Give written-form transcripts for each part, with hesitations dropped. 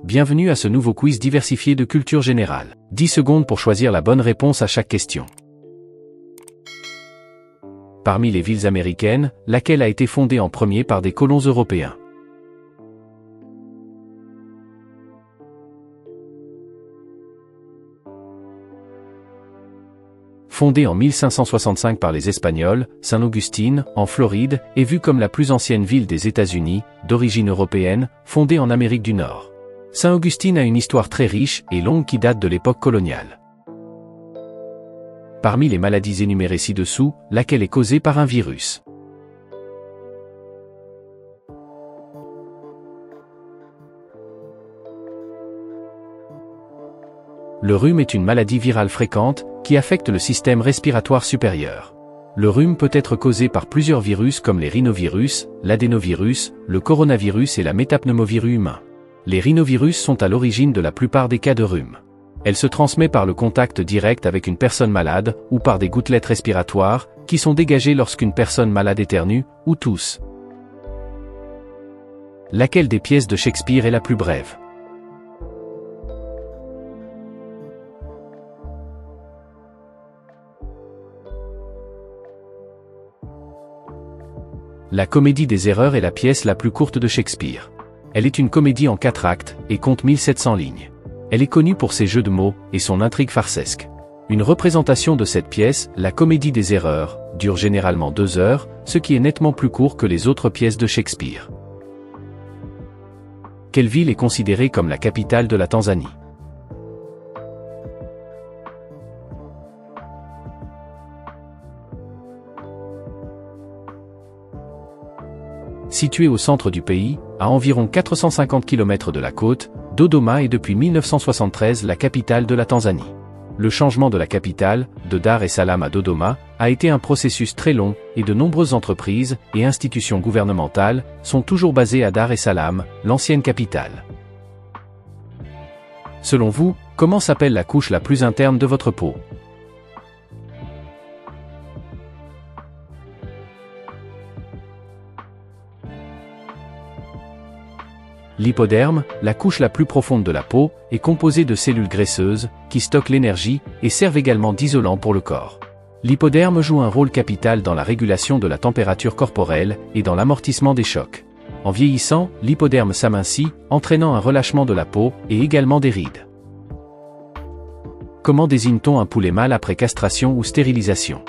Bienvenue à ce nouveau quiz diversifié de culture générale. 10 secondes pour choisir la bonne réponse à chaque question. Parmi les villes américaines, laquelle a été fondée en premier par des colons européens? Fondée en 1565 par les Espagnols, Saint Augustine, en Floride, est vue comme la plus ancienne ville des États-Unis, d'origine européenne, fondée en Amérique du Nord. Saint Augustine a une histoire très riche et longue qui date de l'époque coloniale. Parmi les maladies énumérées ci-dessous, laquelle est causée par un virus? Le rhume est une maladie virale fréquente, qui affecte le système respiratoire supérieur. Le rhume peut être causé par plusieurs virus comme les rhinovirus, l'adénovirus, le coronavirus et la métapneumovirus humain. Les rhinovirus sont à l'origine de la plupart des cas de rhume. Elle se transmet par le contact direct avec une personne malade, ou par des gouttelettes respiratoires, qui sont dégagées lorsqu'une personne malade éternue, ou tousse. Laquelle des pièces de Shakespeare est la plus brève? La Comédie des erreurs est la pièce la plus courte de Shakespeare. Elle est une comédie en 4 actes, et compte 1700 lignes. Elle est connue pour ses jeux de mots, et son intrigue farcesque. Une représentation de cette pièce, la Comédie des erreurs, dure généralement 2 heures, ce qui est nettement plus court que les autres pièces de Shakespeare. Quelle ville est considérée comme la capitale de la Tanzanie? Située au centre du pays, à environ 450 km de la côte, Dodoma est depuis 1973 la capitale de la Tanzanie. Le changement de la capitale, de Dar es Salaam à Dodoma, a été un processus très long, et de nombreuses entreprises et institutions gouvernementales sont toujours basées à Dar es Salaam, l'ancienne capitale. Selon vous, comment s'appelle la couche la plus interne de votre peau? L'hypoderme, la couche la plus profonde de la peau, est composée de cellules graisseuses, qui stockent l'énergie, et servent également d'isolant pour le corps. L'hypoderme joue un rôle capital dans la régulation de la température corporelle, et dans l'amortissement des chocs. En vieillissant, l'hypoderme s'amincit, entraînant un relâchement de la peau, et également des rides. Comment désigne-t-on un poulet mâle après castration ou stérilisation?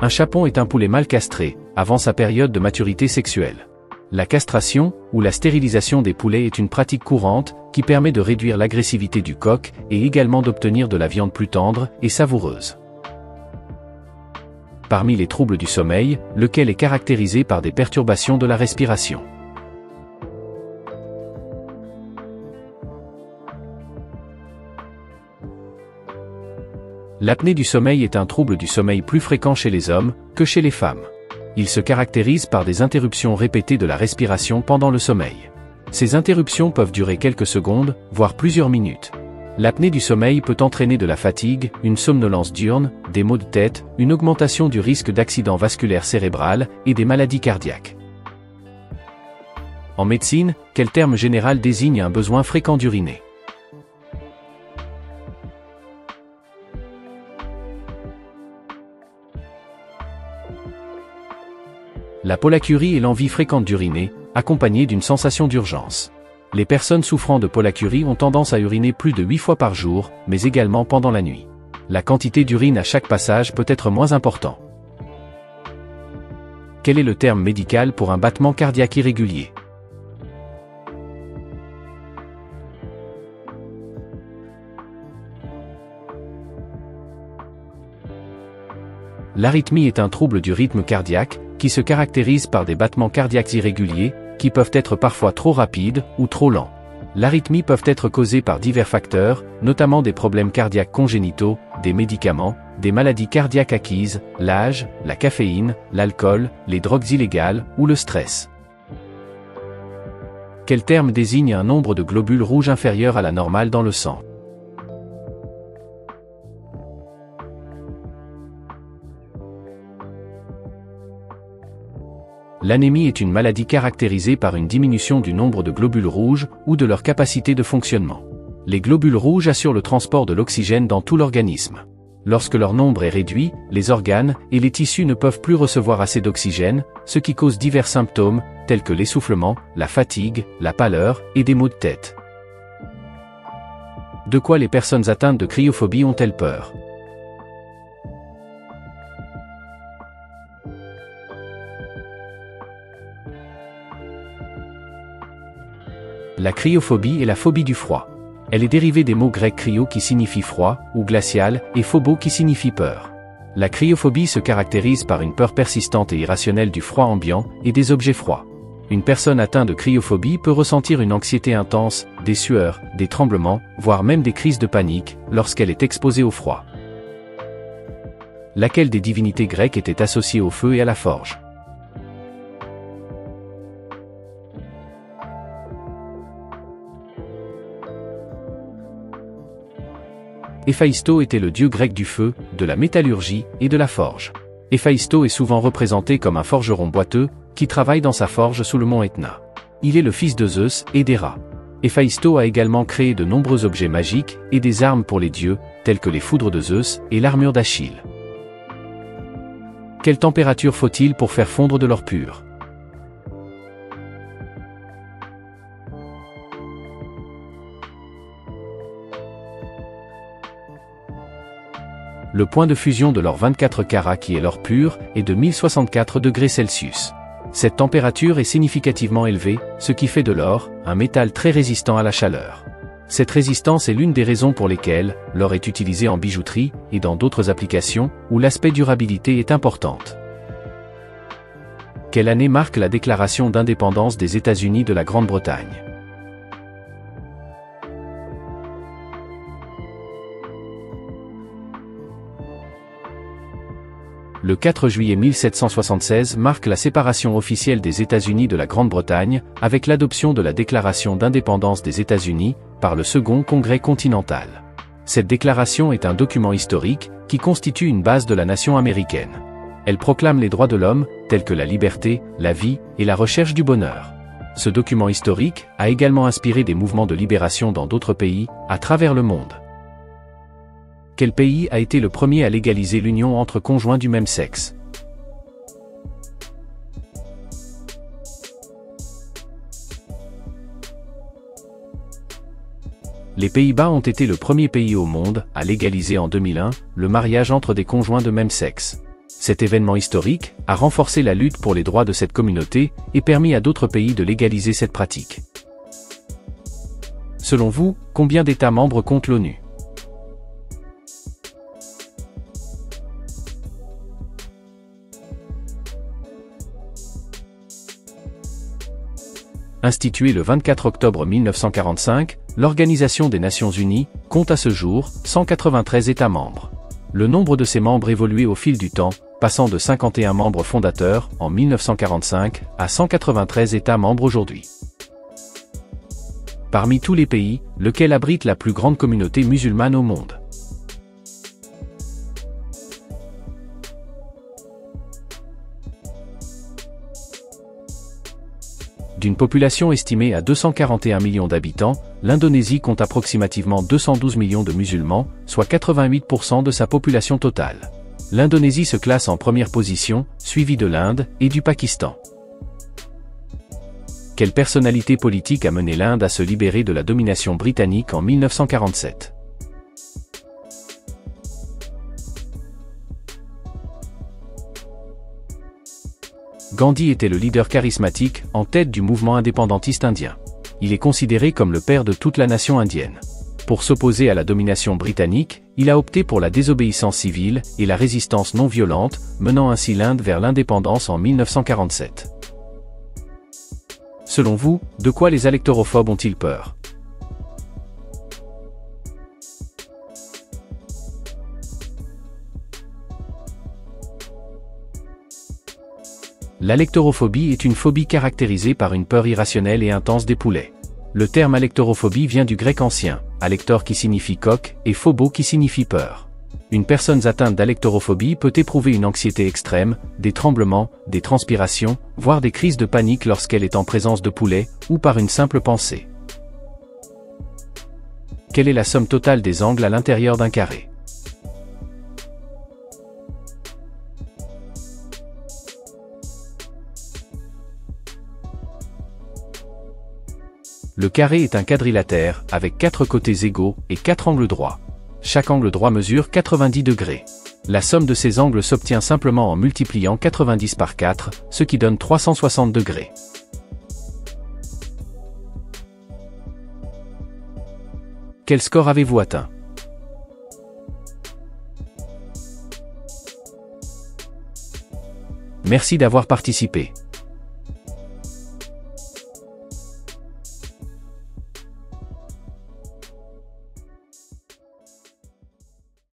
Un chapon est un poulet mâle castré, avant sa période de maturité sexuelle. La castration, ou la stérilisation des poulets est une pratique courante, qui permet de réduire l'agressivité du coq, et également d'obtenir de la viande plus tendre et savoureuse. Parmi les troubles du sommeil, lequel est caractérisé par des perturbations de la respiration? L'apnée du sommeil est un trouble du sommeil plus fréquent chez les hommes que chez les femmes. Il se caractérise par des interruptions répétées de la respiration pendant le sommeil. Ces interruptions peuvent durer quelques secondes, voire plusieurs minutes. L'apnée du sommeil peut entraîner de la fatigue, une somnolence diurne, des maux de tête, une augmentation du risque d'accident vasculaire cérébral et des maladies cardiaques. En médecine, quel terme général désigne un besoin fréquent d'uriner? La pollakiurie est l'envie fréquente d'uriner, accompagnée d'une sensation d'urgence. Les personnes souffrant de pollakiurie ont tendance à uriner plus de 8 fois par jour, mais également pendant la nuit. La quantité d'urine à chaque passage peut être moins important. Quel est le terme médical pour un battement cardiaque irrégulier? L'arythmie est un trouble du rythme cardiaque, qui se caractérise par des battements cardiaques irréguliers, qui peuvent être parfois trop rapides ou trop lents. L'arythmie peuvent être causées par divers facteurs, notamment des problèmes cardiaques congénitaux, des médicaments, des maladies cardiaques acquises, l'âge, la caféine, l'alcool, les drogues illégales ou le stress. Quel terme désigne un nombre de globules rouges inférieur à la normale dans le sang? L'anémie est une maladie caractérisée par une diminution du nombre de globules rouges ou de leur capacité de fonctionnement. Les globules rouges assurent le transport de l'oxygène dans tout l'organisme. Lorsque leur nombre est réduit, les organes et les tissus ne peuvent plus recevoir assez d'oxygène, ce qui cause divers symptômes, tels que l'essoufflement, la fatigue, la pâleur et des maux de tête. De quoi les personnes atteintes de cryophobie ont-elles peur? La cryophobie est la phobie du froid. Elle est dérivée des mots grecs cryo qui signifie froid, ou glacial, et phobo qui signifie peur. La cryophobie se caractérise par une peur persistante et irrationnelle du froid ambiant et des objets froids. Une personne atteinte de cryophobie peut ressentir une anxiété intense, des sueurs, des tremblements, voire même des crises de panique, lorsqu'elle est exposée au froid. Laquelle des divinités grecques était associée au feu et à la forge? Héphaïsto était le dieu grec du feu, de la métallurgie et de la forge. Héphaïsto est souvent représenté comme un forgeron boiteux, qui travaille dans sa forge sous le mont Etna. Il est le fils de Zeus et d'Héra. Héphaïsto a également créé de nombreux objets magiques et des armes pour les dieux, tels que les foudres de Zeus et l'armure d'Achille. Quelle température faut-il pour faire fondre de l'or pur? Le point de fusion de l'or 24 carats qui est l'or pur est de 1064 degrés Celsius. Cette température est significativement élevée, ce qui fait de l'or un métal très résistant à la chaleur. Cette résistance est l'une des raisons pour lesquelles l'or est utilisé en bijouterie et dans d'autres applications où l'aspect durabilité est importante. Quelle année marque la déclaration d'indépendance des États-Unis de la Grande-Bretagne? Le 4 juillet 1776 marque la séparation officielle des États-Unis de la Grande-Bretagne, avec l'adoption de la Déclaration d'indépendance des États-Unis, par le Second Congrès continental. Cette déclaration est un document historique, qui constitue une base de la nation américaine. Elle proclame les droits de l'homme, tels que la liberté, la vie, et la recherche du bonheur. Ce document historique a également inspiré des mouvements de libération dans d'autres pays, à travers le monde. Quel pays a été le premier à légaliser l'union entre conjoints du même sexe? Les Pays-Bas ont été le premier pays au monde à légaliser en 2001 le mariage entre des conjoints de même sexe. Cet événement historique a renforcé la lutte pour les droits de cette communauté et permis à d'autres pays de légaliser cette pratique. Selon vous, combien d'États membres compte l'ONU? Instituée le 24 octobre 1945, l'Organisation des Nations Unies compte à ce jour 193 États membres. Le nombre de ses membres évoluait au fil du temps, passant de 51 membres fondateurs en 1945 à 193 États membres aujourd'hui. Parmi tous les pays, lequel abrite la plus grande communauté musulmane au monde? D'une population estimée à 241 millions d'habitants, l'Indonésie compte approximativement 212 millions de musulmans, soit 88% de sa population totale. L'Indonésie se classe en première position, suivie de l'Inde et du Pakistan. Quelle personnalité politique a mené l'Inde à se libérer de la domination britannique en 1947? Gandhi était le leader charismatique, en tête du mouvement indépendantiste indien. Il est considéré comme le père de toute la nation indienne. Pour s'opposer à la domination britannique, il a opté pour la désobéissance civile et la résistance non violente, menant ainsi l'Inde vers l'indépendance en 1947. Selon vous, de quoi les électorophobes ont-ils peur? L'alectorophobie est une phobie caractérisée par une peur irrationnelle et intense des poulets. Le terme alectorophobie vient du grec ancien, alector qui signifie coq, et phobo qui signifie peur. Une personne atteinte d'alectorophobie peut éprouver une anxiété extrême, des tremblements, des transpirations, voire des crises de panique lorsqu'elle est en présence de poulets, ou par une simple pensée. Quelle est la somme totale des angles à l'intérieur d'un carré? Le carré est un quadrilatère, avec 4 côtés égaux et 4 angles droits. Chaque angle droit mesure 90 degrés. La somme de ces angles s'obtient simplement en multipliant 90 par 4, ce qui donne 360 degrés. Quel score avez-vous atteint? Merci d'avoir participé.